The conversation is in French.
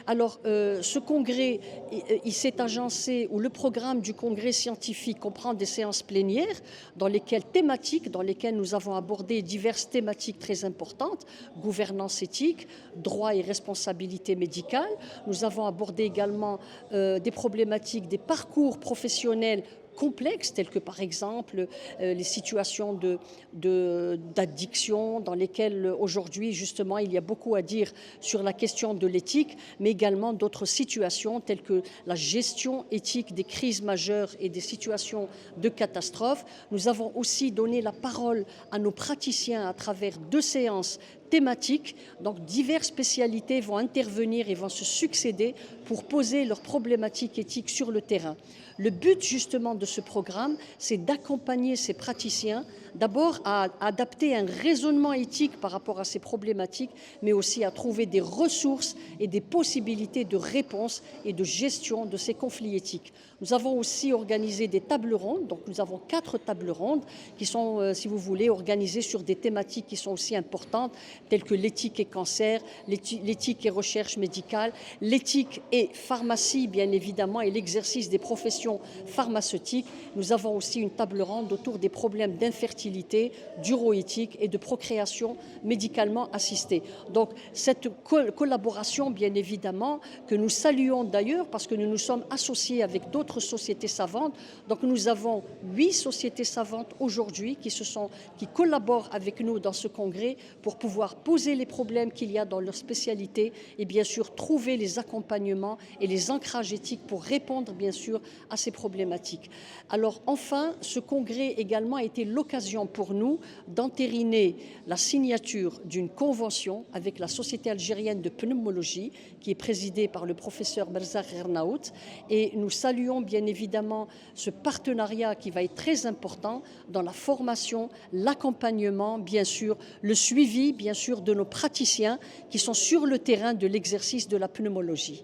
Alors, ce congrès, il s'est agencé, ou le programme du congrès scientifique comprend des séances plénières thématiques, dans lesquelles nous avons abordé diverses thématiques très importantes: gouvernance éthique, droit et responsabilité médicale. Nous avons abordé également des problématiques des parcours professionnels complexes, telles que par exemple les situations d'addiction, dans lesquelles aujourd'hui justement il y a beaucoup à dire sur la question de l'éthique, mais également d'autres situations telles que la gestion éthique des crises majeures et des situations de catastrophe. Nous avons aussi donné la parole à nos praticiens à travers 2 séances thématiques. Donc diverses spécialités vont intervenir et vont se succéder pour poser leurs problématiques éthiques sur le terrain. Le but justement de ce programme, c'est d'accompagner ces praticiens d'abord à adapter un raisonnement éthique par rapport à ces problématiques, mais aussi à trouver des ressources et des possibilités de réponse et de gestion de ces conflits éthiques. Nous avons aussi organisé des tables rondes, donc nous avons 4 tables rondes qui sont, si vous voulez, organisées sur des thématiques qui sont aussi importantes, telles que l'éthique et cancer, l'éthique et recherche médicale, l'éthique et pharmacie, bien évidemment, et l'exercice des professions pharmaceutiques. Nous avons aussi une table ronde autour des problèmes d'infertilité, d'uroéthique et de procréation médicalement assistée. Donc cette collaboration, bien évidemment, que nous saluons d'ailleurs parce que nous nous sommes associés avec d'autres sociétés savantes. Donc nous avons 8 sociétés savantes aujourd'hui qui collaborent avec nous dans ce congrès pour pouvoir poser les problèmes qu'il y a dans leur spécialité et bien sûr trouver les accompagnements et les ancrages éthiques pour répondre bien sûr à ces problématiques. Alors enfin, ce congrès également a été l'occasion pour nous d'entériner la signature d'une convention avec la Société algérienne de pneumologie qui est présidée par le professeur Berzakh Ghernaaout, et nous saluons bien évidemment ce partenariat qui va être très important dans la formation, l'accompagnement, bien sûr, le suivi bien sûr de nos praticiens qui sont sur le terrain de l'exercice de la pneumologie.